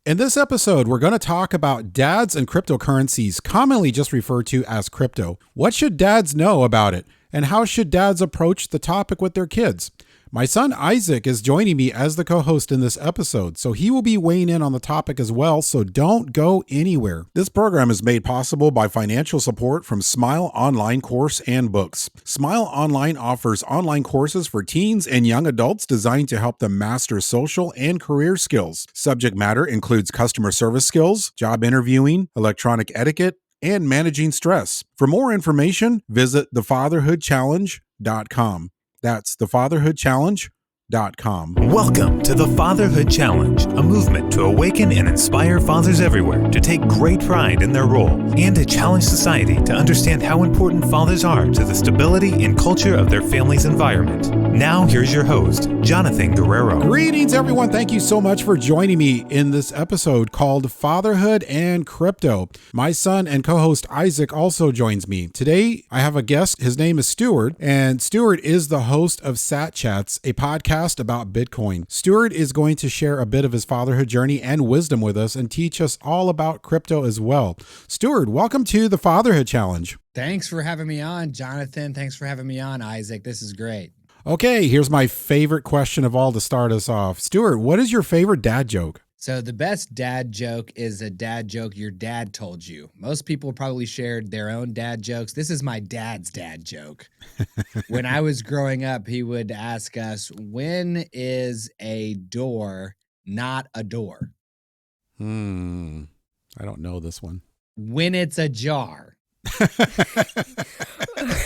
In this episode, we're going to talk about dads and cryptocurrencies, commonly just referred to as crypto. What should dads know about it? And how should dads approach the topic with their kids? My son Izaak is joining me as the co-host in this episode, so he will be weighing in on the topic as well, so don't go anywhere. This program is made possible by financial support from Smile Online Course and Books. Smile Online offers online courses for teens and young adults designed to help them master social and career skills. Subject matter includes customer service skills, job interviewing, electronic etiquette, and managing stress. For more information, visit thefatherhoodchallenge.com. That's thefatherhoodchallenge.com. Welcome to the Fatherhood Challenge, a movement to awaken and inspire fathers everywhere to take great pride in their role and to challenge society to understand how important fathers are to the stability and culture of their family's environment. Now, here's your host, Jonathan Guerrero. Greetings, everyone. Thank you so much for joining me in this episode called Fatherhood and Crypto. My son and co-host Izaak also joins me. Today, I have a guest. His name is Stewart, and Stewart is the host of Sat Chats, a podcast about Bitcoin. Stewart is going to share a bit of his fatherhood journey and wisdom with us and teach us all about crypto as well. Stewart, welcome to the Fatherhood Challenge. Thanks for having me on, Jonathan. Thanks for having me on, Izaak. This is great. Okay, here's my favorite question of all to start us off. Stewart, what is your favorite dad joke? So the best dad joke is a dad joke your dad told you. Most people probably shared their own dad jokes. This is my dad's dad joke. When I was growing up, he would ask us, when is a door not a door? I don't know this one. When it's a jar.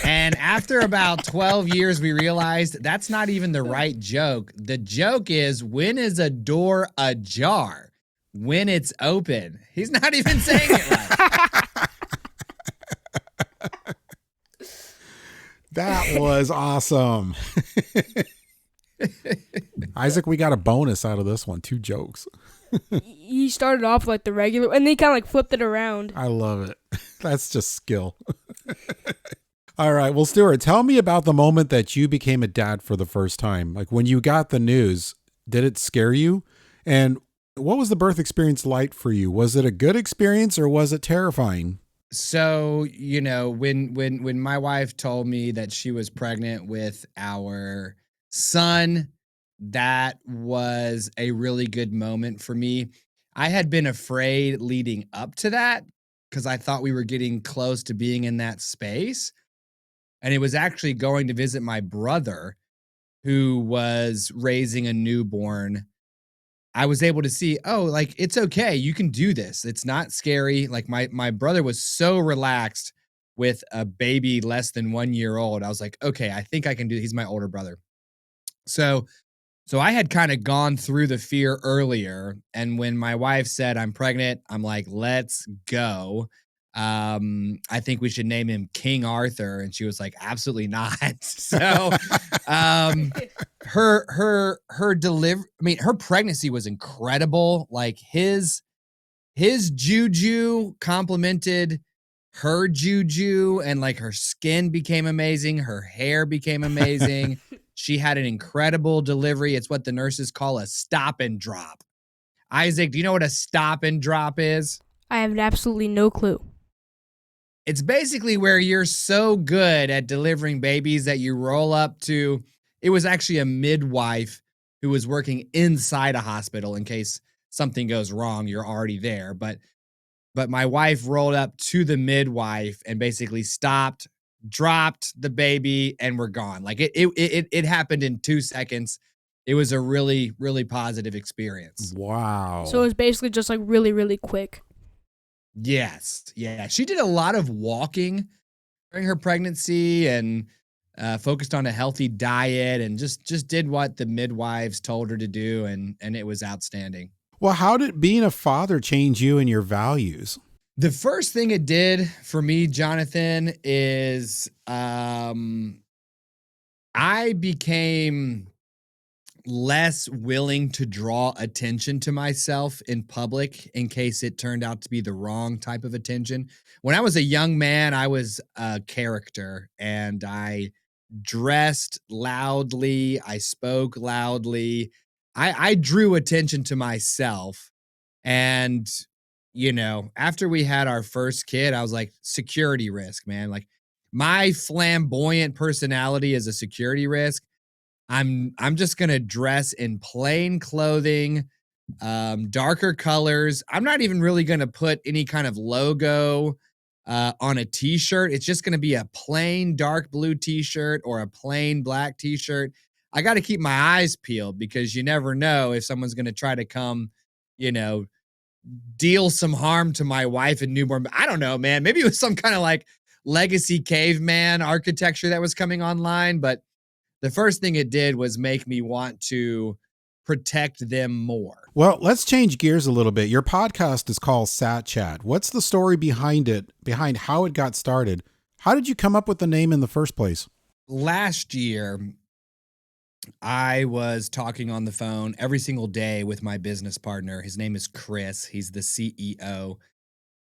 And after about 12 years, we realized that's not even the right joke. The joke is, when is a door ajar? When it's open. He's not even saying it right. That was awesome. Izaak, we got a bonus out of this one. 2 jokes. He started off like the regular, and they kind of like flipped it around. I love it. That's just skill. All right. Well, Stewart, tell me about the moment that you became a dad for the first time. Like when you got the news, did it scare you? And what was the birth experience like for you? Was it a good experience or was it terrifying? So, you know, when my wife told me that she was pregnant with our son, that was a really good moment for me. I had been afraid leading up to that because I thought we were getting close to being in that space. And it was actually going to visit my brother who was raising a newborn. I was able to see, oh, like, it's okay. You can do this. It's not scary. Like my brother was so relaxed with a baby less than 1 year old. I was like, okay, I think I can do it. He's my older brother. So I had kind of gone through the fear earlier. And when my wife said I'm pregnant, I'm like, let's go. I think we should name him King Arthur. And she was like, absolutely not. So her pregnancy was incredible. Like his juju complemented her juju, and like her skin became amazing. Her hair became amazing. She had an incredible delivery. It's what the nurses call a stop and drop. Izaak, do you know what a stop and drop is? I have absolutely no clue. It's basically where you're so good at delivering babies that you roll up to. It was actually a midwife who was working inside a hospital in case something goes wrong. You're already there. But my wife rolled up to the midwife and basically stopped, dropped the baby, and we're gone. Like it happened in 2 seconds. It was a really, really positive experience. Wow. So it was basically just like really, really quick. Yes. Yeah. She did a lot of walking during her pregnancy and focused on a healthy diet and just did what the midwives told her to do. And it was outstanding. Well, how did being a father change you and your values? The first thing it did for me, Jonathan, is I became less willing to draw attention to myself in public in case it turned out to be the wrong type of attention. When I was a young man, I was a character and I dressed loudly. I spoke loudly. I drew attention to myself. And, after we had our first kid, I was like, security risk, man. Like my flamboyant personality is a security risk. I'm just gonna dress in plain clothing, darker colors. I'm not even really gonna put any kind of logo on a t-shirt. It's just gonna be a plain dark blue t-shirt or a plain black t-shirt. I got to keep my eyes peeled because you never know if someone's gonna try to come, you know, deal some harm to my wife and newborn. I don't know, man. Maybe it was some kind of like legacy caveman architecture that was coming online, but the first thing it did was make me want to protect them more. Well, let's change gears a little bit. Your podcast is called Sat Chat. What's the story behind it, behind how it got started? How did you come up with the name in the first place? Last year, I was talking on the phone every single day with my business partner. His name is Chris. He's the CEO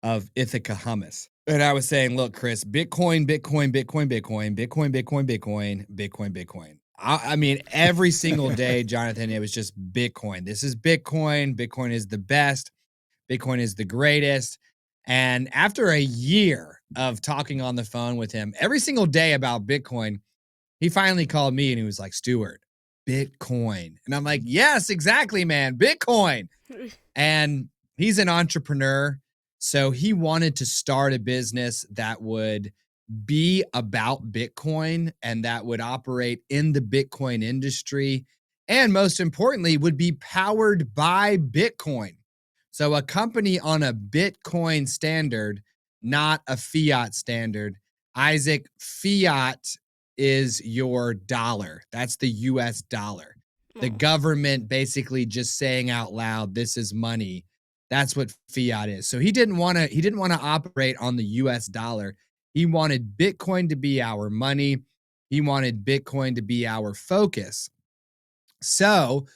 of Ithaca Hummus. And I was saying, look, Chris, Bitcoin, Bitcoin, Bitcoin, Bitcoin, Bitcoin, Bitcoin, Bitcoin, Bitcoin, Bitcoin. I mean, every single day, Jonathan, it was just Bitcoin. This is Bitcoin. Bitcoin is the best. Bitcoin is the greatest. And after a year of talking on the phone with him every single day about Bitcoin, he finally called me and he was like, Stewart, Bitcoin. And I'm like, yes, exactly, man. Bitcoin. And he's an entrepreneur. So he wanted to start a business that would be about Bitcoin and that would operate in the Bitcoin industry. And most importantly, would be powered by Bitcoin. So a company on a Bitcoin standard, not a fiat standard. Izaak, fiat is your dollar. That's the US dollar. The government basically just saying out loud, this is money. That's what fiat is. So he didn't want to operate on the US dollar. He wanted Bitcoin to be our money. He wanted Bitcoin to be our focus. So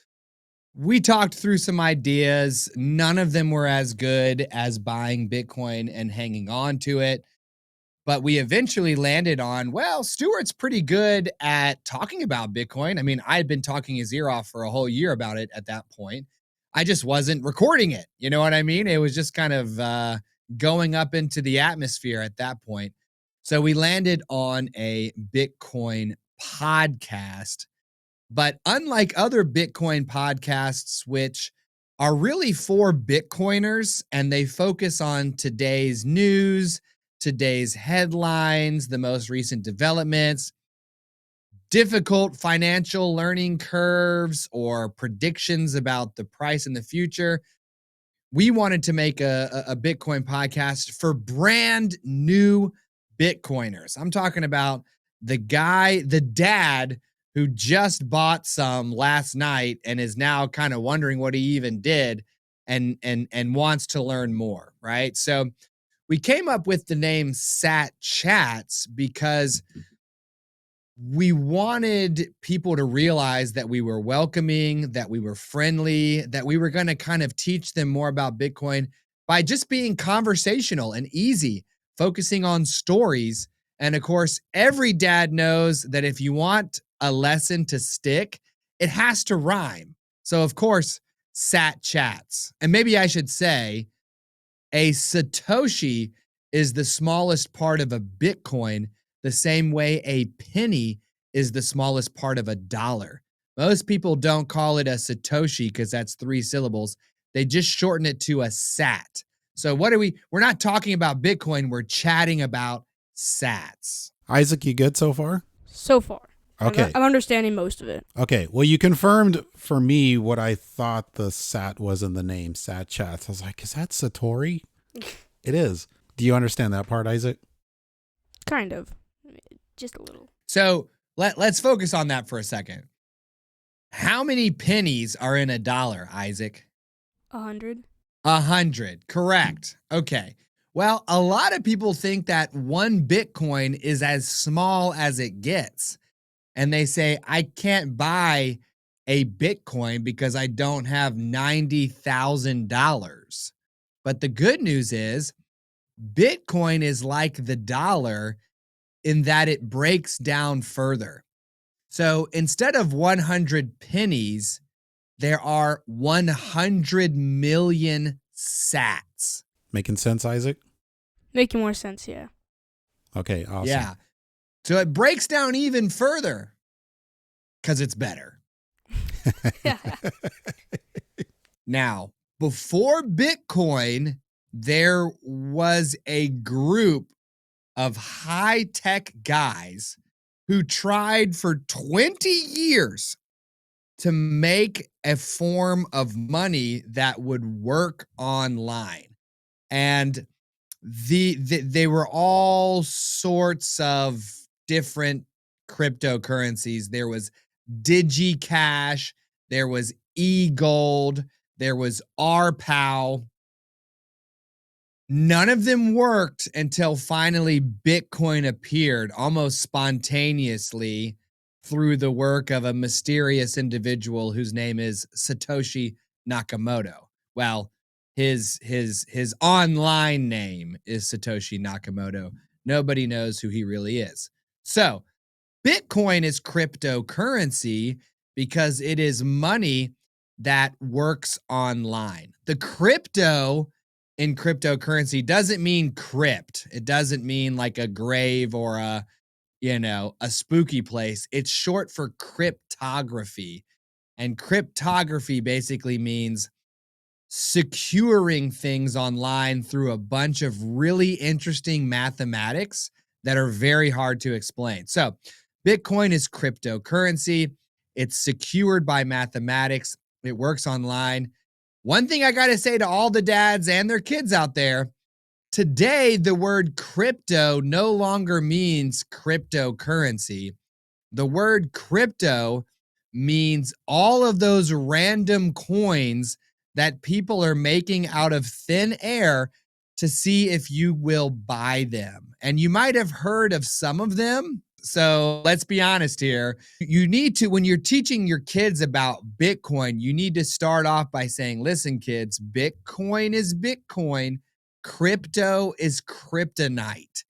we talked through some ideas. None of them were as good as buying Bitcoin and hanging on to it. But we eventually landed on, well, Stewart's pretty good at talking about Bitcoin. I mean, I had been talking his ear off for a whole year about it at that point. I just wasn't recording it. You know what I mean? It was just kind of going up into the atmosphere at that point. So we landed on a Bitcoin podcast. But unlike other Bitcoin podcasts, which are really for Bitcoiners and they focus on today's news, today's headlines, the most recent developments, difficult financial learning curves, or predictions about the price in the future, we wanted to make a Bitcoin podcast for brand new Bitcoiners. I'm talking about the dad who just bought some last night and is now kind of wondering what he even did and wants to learn more, right? So we came up with the name Sat Chats because we wanted people to realize that we were welcoming, that we were friendly, that we were going to kind of teach them more about Bitcoin by just being conversational and easy, focusing on stories. And of course, every dad knows that if you want a lesson to stick, it has to rhyme. So, of course, Sat Chats. And maybe I should say, a Satoshi is the smallest part of a Bitcoin, the same way a penny is the smallest part of a dollar. Most people don't call it a Satoshi because that's 3 syllables. They just shorten it to a sat. So we're not talking about Bitcoin, we're chatting about sats. Izaak, you good so far? So far. Okay. I'm understanding most of it. Okay. Well, you confirmed for me what I thought the sat was in the name, Sat Chats. I was like, is that Satori? It is. Do you understand that part, Izaak? Kind of. Just a little. So let's focus on that for a second. How many pennies are in a dollar, Izaak? 100. 100. Correct. Okay. Well, a lot of people think that 1 Bitcoin is as small as it gets. And they say, I can't buy a Bitcoin because I don't have $90,000. But the good news is Bitcoin is like the dollar in that it breaks down further. So instead of 100 pennies, there are 100 million sats. Making sense, Isaac? Making more sense, yeah. Okay, awesome. Yeah. So it breaks down even further because it's better. Now, before Bitcoin, there was a group of high-tech guys who tried for 20 years to make a form of money that would work online. And they were all sorts of different cryptocurrencies. There was DigiCash, there was eGold, there was RPow. None of them worked until finally Bitcoin appeared almost spontaneously through the work of a mysterious individual whose name is Satoshi Nakamoto. Well, his online name is Satoshi Nakamoto. Nobody knows who he really is. So, Bitcoin is cryptocurrency because it is money that works online. The crypto in cryptocurrency doesn't mean crypt. It doesn't mean like a grave or a spooky place. It's short for cryptography. And cryptography basically means securing things online through a bunch of really interesting mathematics that are very hard to explain. So, Bitcoin is cryptocurrency. It's secured by mathematics. It works online. One thing I got to say to all the dads and their kids out there, today the word crypto no longer means cryptocurrency. The word crypto means all of those random coins that people are making out of thin air to see if you will buy them. And you might have heard of some of them. So let's be honest here. You need to, when you're teaching your kids about Bitcoin, you need to start off by saying, listen, kids, Bitcoin is Bitcoin. Crypto is kryptonite.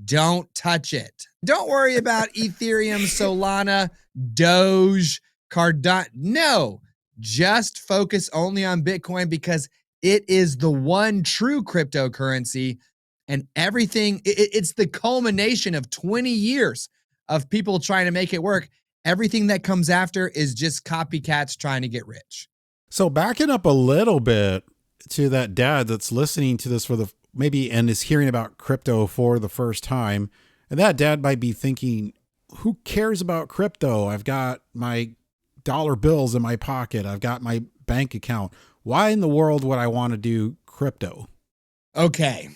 Don't touch it. Don't worry about Ethereum, Solana, Doge, Cardano. No, just focus only on Bitcoin because it is the one true cryptocurrency, and everything, it's the culmination of 20 years of people trying to make it work. Everything that comes after is just copycats trying to get rich. So backing up a little bit to that dad that's listening to this for the maybe and is hearing about crypto for the first time, and that dad might be thinking, who cares about crypto? I've got my dollar bills in my pocket. I've got my bank account. Why in the world would I want to do crypto? Okay.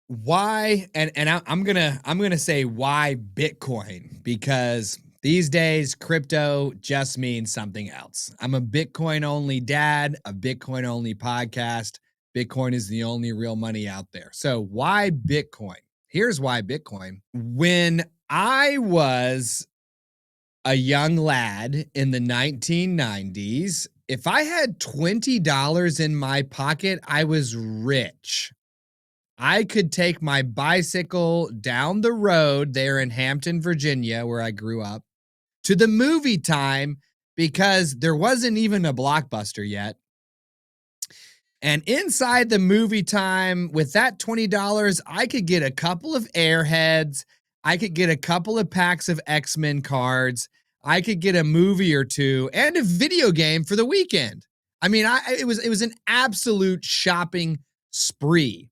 Why? And I'm gonna say why Bitcoin, because these days crypto just means something else. I'm a Bitcoin only dad, a Bitcoin only podcast. Bitcoin is the only real money out there. So why Bitcoin? Here's why Bitcoin. When I was a young lad in the 1990s, if I had $20 in my pocket, I was rich. I could take my bicycle down the road there in Hampton, Virginia, where I grew up, to the movie time because there wasn't even a Blockbuster yet. And inside the movie time, with that $20, I could get a couple of Airheads. I could get a couple of packs of X-Men cards. I could get a movie or two and a video game for the weekend. I mean, it was an absolute shopping spree.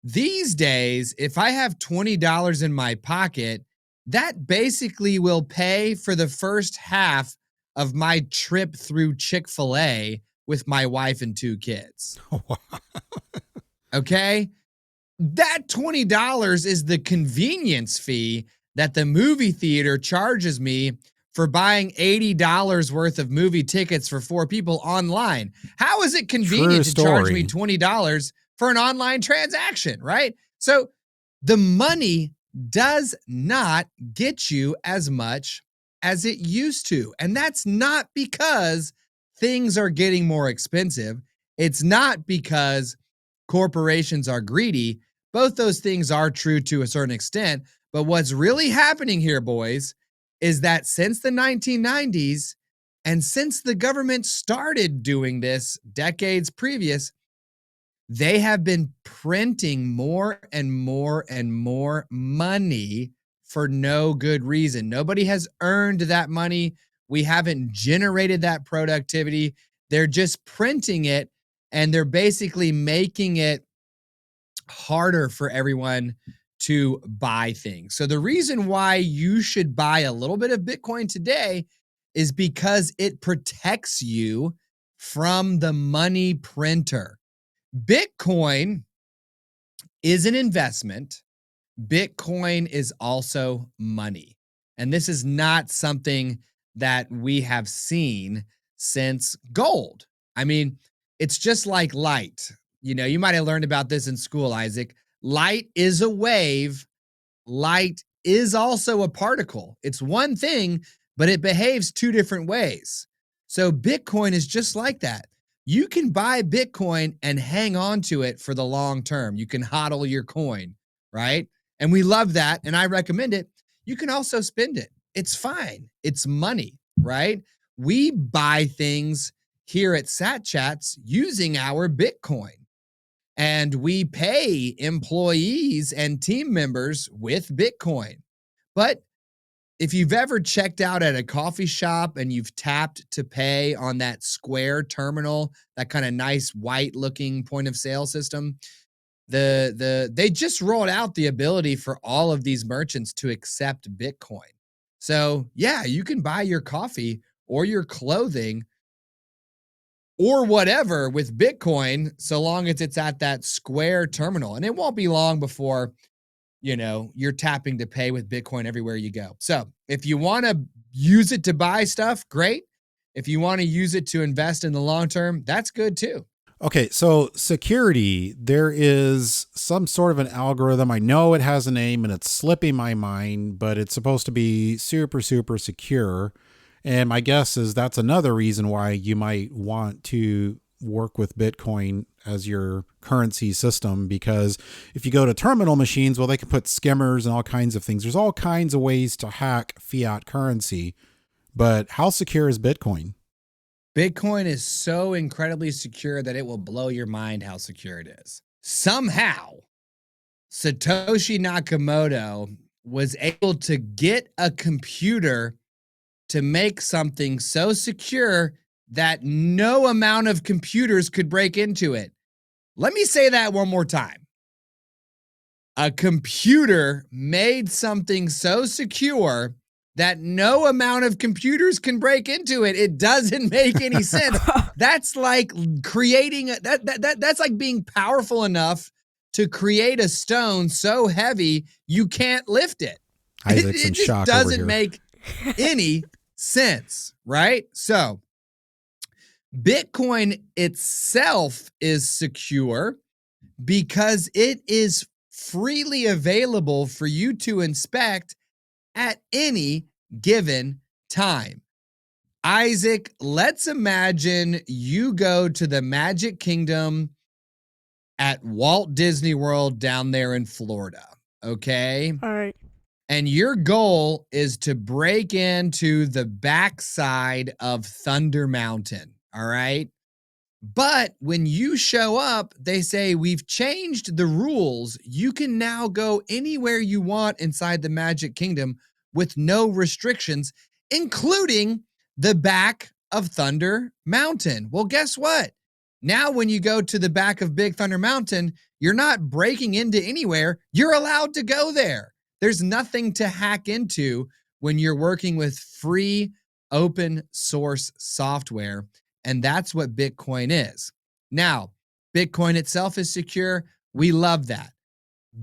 These days, if I have $20 in my pocket, that basically will pay for the first half of my trip through Chick-fil-A with my wife and 2 kids. Okay? That $20 is the convenience fee that the movie theater charges me for buying $80 worth of movie tickets for 4 people online. How is it convenient to charge me $20 for an online transaction, right? So the money does not get you as much as it used to. And that's not because things are getting more expensive. It's not because corporations are greedy. Both those things are true to a certain extent. But what's really happening here, boys, is that since the 1990s and since the government started doing this decades previous, They have been printing more and more and more money for no good reason. Nobody has earned that money. We haven't generated that productivity. They're just printing it, and they're basically making it harder for everyone to buy things. So the reason why you should buy a little bit of Bitcoin today is because it protects you from the money printer. Bitcoin is an investment. Bitcoin is also money. And this is not something that we have seen since gold. I mean, it's just like light. You know, you might have learned about this in school, Izaak. Light is a wave. Light is also a particle. It's one thing, but it behaves two different ways. So Bitcoin is just like that. You can buy Bitcoin and hang on to it for the long term. You can hodl your coin, right? And we love that, and I recommend it. You can also spend it. It's fine. It's money, right? We buy things here at Sat Chats using our Bitcoin. And we pay employees and team members with Bitcoin. But if you've ever checked out at a coffee shop and you've tapped to pay on that Square terminal, that kind of nice white looking point of sale system, they just rolled out the ability for all of these merchants to accept Bitcoin. So yeah, you can buy your coffee or your clothing or whatever with Bitcoin, so long as it's at that Square terminal. And it won't be long before, you're tapping to pay with Bitcoin everywhere you go. So if you want to use it to buy stuff, great. If you want to use it to invest in the long term, that's good too. Okay, so security, there is some sort of an algorithm. I know it has a name and it's slipping my mind, but it's supposed to be super, super secure. And my guess is that's another reason why you might want to work with Bitcoin as your currency system, because if you go to terminal machines, well, they can put skimmers and all kinds of things. There's all kinds of ways to hack fiat currency, but how secure is Bitcoin? Bitcoin is so incredibly secure that it will blow your mind how secure it is. Somehow, Satoshi Nakamoto was able to get a computer to make something so secure that no amount of computers could break into it. Let me say that one more time. A computer made something so secure that no amount of computers can break into it. It doesn't make any sense. That's like creating that's like being powerful enough to create a stone so heavy you can't lift it. Isaac's in It just shock over doesn't here. make any sense, right? So Bitcoin itself is secure because it is freely available for you to inspect at any given time. Izaak, let's imagine you go to the Magic Kingdom at Walt Disney World down there in Florida, okay? All right. And your goal is to break into the backside of Thunder Mountain, all right? But when you show up, they say, we've changed the rules. You can now go anywhere you want inside the Magic Kingdom with no restrictions, including the back of Thunder Mountain. Well, guess what? Now, when you go to the back of Big Thunder Mountain, you're not breaking into anywhere. You're allowed to go there. There's nothing to hack into when you're working with free open source software. And that's what Bitcoin is. Now, Bitcoin itself is secure. We love that.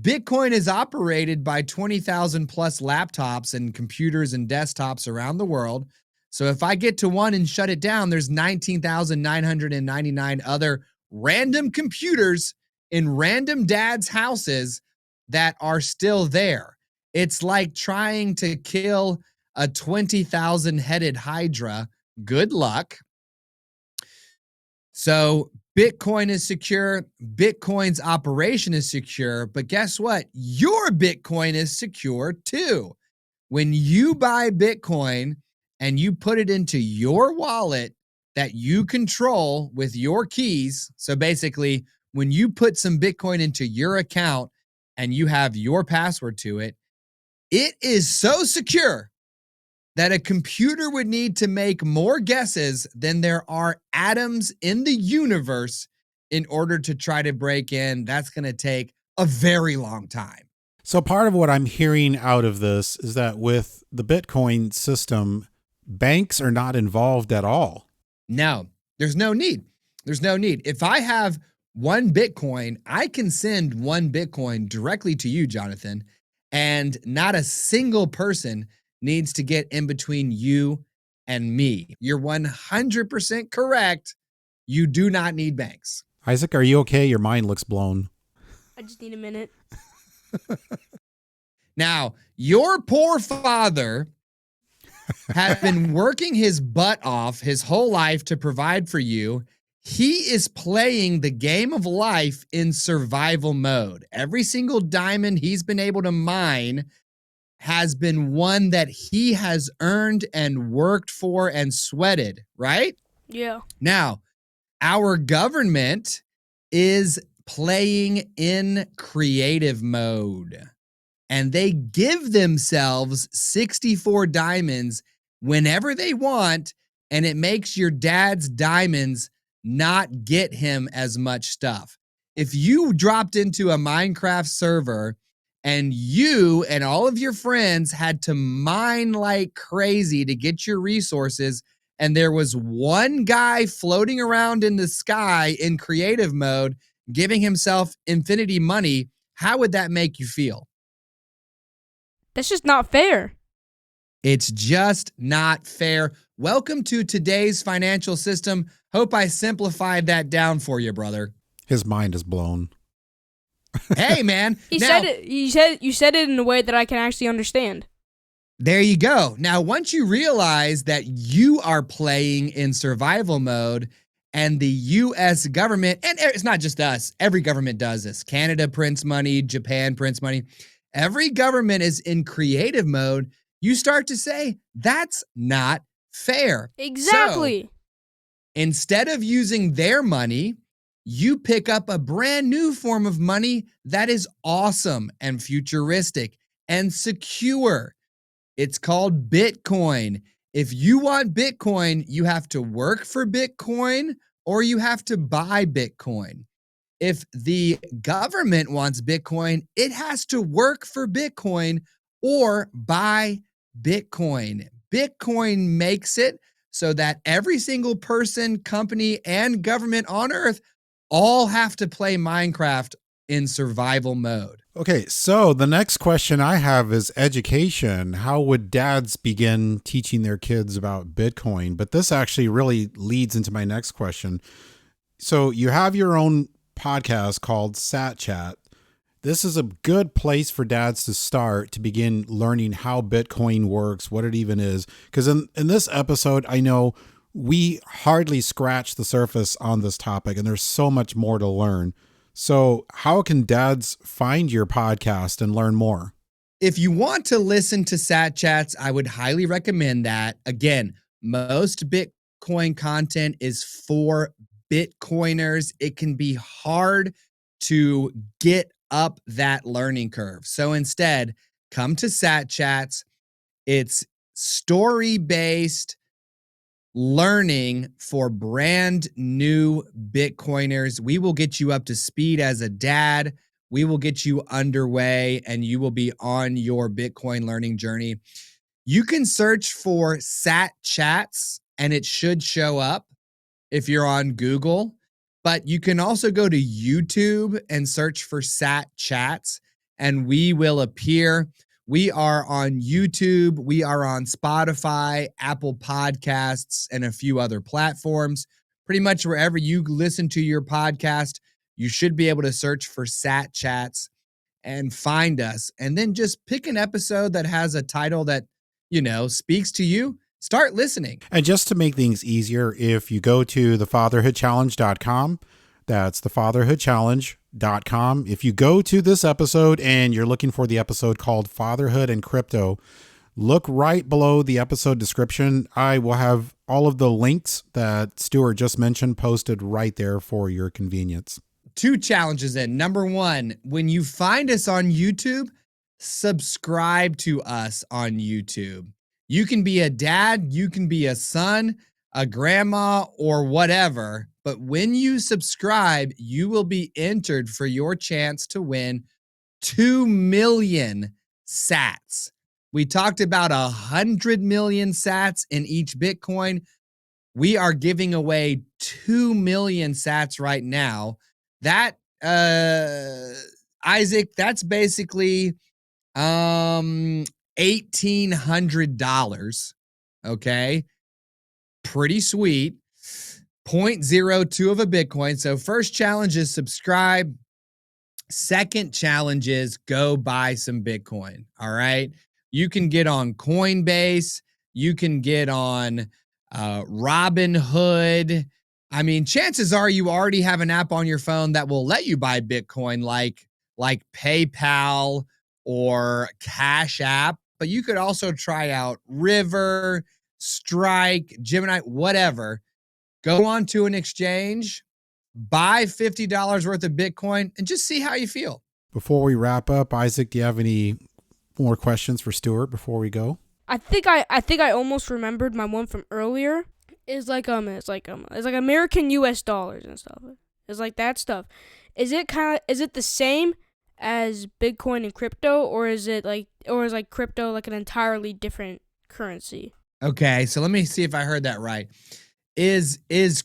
Bitcoin is operated by 20,000 plus laptops and computers and desktops around the world. So if I get to one and shut it down, there's 19,999 other random computers in random dads' houses that are still there. It's like trying to kill a 20,000 headed Hydra. Good luck. So Bitcoin is secure. Bitcoin's operation is secure. But guess what? Your Bitcoin is secure too. When you buy Bitcoin and you put it into your wallet that you control with your keys, so basically when you put some Bitcoin into your account and you have your password to it, it is so secure that a computer would need to make more guesses than there are atoms in the universe in order to try to break in. That's going to take a very long time. So part of what I'm hearing out of this is that with the Bitcoin system, banks are not involved at all. No, there's no need. There's no need. If I have one Bitcoin, I can send one Bitcoin directly to you, Jonathan, and not a single person needs to get in between you and me. You're 100% correct. You do not need banks. Izaak, are you okay? Your mind looks blown. I just need a minute. Now, your poor father has been working his butt off his whole life to provide for you. He is playing the game of life in survival mode. Every single diamond he's been able to mine has been one that he has earned and worked for and sweated, right? Yeah. Now, our government is playing in creative mode, and they give themselves 64 diamonds whenever they want, and it makes your dad's diamonds not get him as much stuff. If you dropped into a Minecraft server and you and all of your friends had to mine like crazy to get your resources, and there was one guy floating around in the sky in creative mode giving himself infinity money, how would that make you feel? That's just not fair. It's just not fair. Welcome to today's financial system. Hope I simplified that down for you, brother. His mind is blown. Hey, man. You said it in a way that I can actually understand. There you go. Now, once you realize that you are playing in survival mode and the U.S. government, and it's not just us, every government does this. Canada prints money, Japan prints money. Every government is in creative mode. You start to say, that's not fair. Exactly. So, instead of using their money, you pick up a brand new form of money that is awesome and futuristic and secure. It's called Bitcoin. If you want Bitcoin, you have to work for Bitcoin or you have to buy Bitcoin. If the government wants Bitcoin, it has to work for Bitcoin or buy Bitcoin. Bitcoin makes it so that every single person, company, and government on Earth all have to play Minecraft in survival mode. Okay, so the next question I have is education. How would dads begin teaching their kids about Bitcoin? But this actually really leads into my next question. So you have your own podcast called Sat Chat. This is a good place for dads to start to begin learning how Bitcoin works, what it even is. Because in this episode, I know we hardly scratched the surface on this topic, and there's so much more to learn. So how can dads find your podcast and learn more? If you want to listen to Sat Chats, I would highly recommend that. Again, most Bitcoin content is for Bitcoiners. It can be hard to get up that learning curve. So instead, come to Sat Chats. It's story-based learning for brand new Bitcoiners. We will get you up to speed as a dad. We will get you underway and you will be on your Bitcoin learning journey. You can search for Sat Chats and it should show up if you're on Google, but you can also go to YouTube and search for Sat Chats and we will appear. We are on YouTube, we are on Spotify, Apple Podcasts, and a few other platforms. Pretty much wherever you listen to your podcast, you should be able to search for Sat Chats and find us. And then just pick an episode that has a title that, speaks to you. Start listening. And just to make things easier, if you go to thefatherhoodchallenge.com, that's thefatherhoodchallenge.com. If you go to this episode and you're looking for the episode called Fatherhood and Crypto, look right below the episode description. I will have all of the links that Stewart just mentioned posted right there for your convenience. 2 challenges in. Number 1, when you find us on YouTube, subscribe to us on YouTube. You can be a dad, you can be a son, a grandma, or whatever. But when you subscribe, you will be entered for your chance to win 2 million sats. We talked about 100 million sats in each Bitcoin. We are giving away 2 million sats right now. That, Isaac, that's basically $1,800. Okay. Pretty sweet. 0.02 of a Bitcoin. So first challenge is subscribe. Second challenge is go buy some Bitcoin. All right. You can get on Coinbase. You can get on Robinhood. I mean, chances are you already have an app on your phone that will let you buy Bitcoin, like PayPal or Cash App. But you could also try out River, Strike, Gemini, whatever. Go on to an exchange, buy $50 worth of Bitcoin, and just see how you feel. Before we wrap up, Isaac, do you have any more questions for Stewart before we go? I think I almost remembered my one from earlier. It's like American US dollars and stuff. It's like that stuff. Is it the same as Bitcoin and crypto, or is crypto like an entirely different currency? Okay, so let me see if I heard that right. Is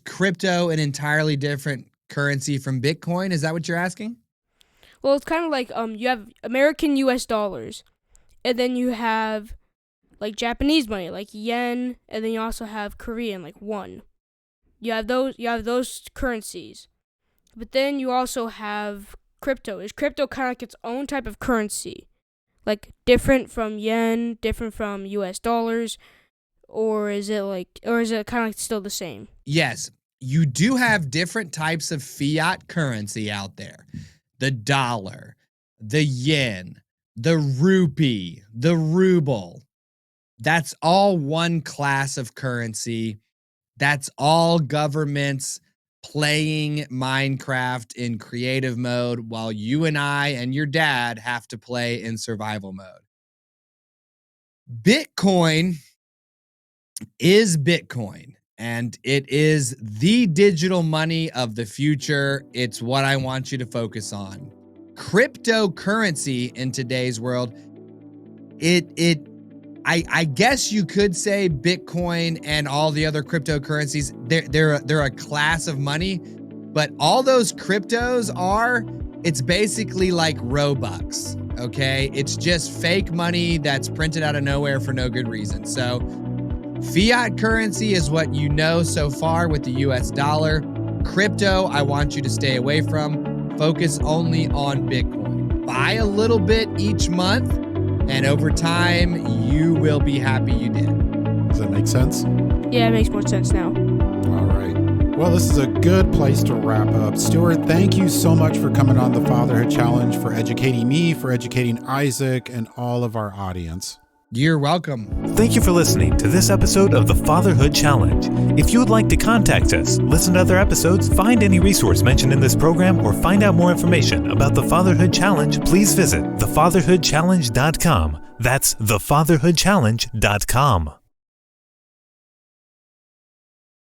crypto an entirely different currency from Bitcoin? Is that what you're asking? Well, it's kind of like you have American US dollars, and then you have like Japanese money, like yen, and then you also have Korean, like won. You have those currencies. But then you also have crypto. Is crypto kind of like its own type of currency? Like different from yen, different from US dollars? Or is it kind of like still the same? Yes, you do have different types of fiat currency out there. The dollar, the yen, the rupee, the ruble. That's all one class of currency. That's all governments playing Minecraft in creative mode while you and I and your dad have to play in survival mode. Bitcoin is Bitcoin, and it is the digital money of the future. It's what I want you to focus on. Cryptocurrency in today's world, I guess you could say Bitcoin and all the other cryptocurrencies, they're a class of money, but all those cryptos it's basically like Robux, okay? It's just fake money that's printed out of nowhere for no good reason. So fiat currency is what you know so far with the US dollar. Crypto, I want you to stay away from. Focus only on Bitcoin. Buy a little bit each month, and over time, you will be happy you did. Does that make sense? Yeah, it makes more sense now. All right. Well, this is a good place to wrap up. Stewart, thank you so much for coming on the Fatherhood Challenge, for educating me, for educating Isaac, and all of our audience. You're welcome. Thank you for listening to this episode of the Fatherhood Challenge. If you would like to contact us, listen to other episodes, find any resource mentioned in this program, or find out more information about the Fatherhood Challenge, please visit thefatherhoodchallenge.com. That's thefatherhoodchallenge.com.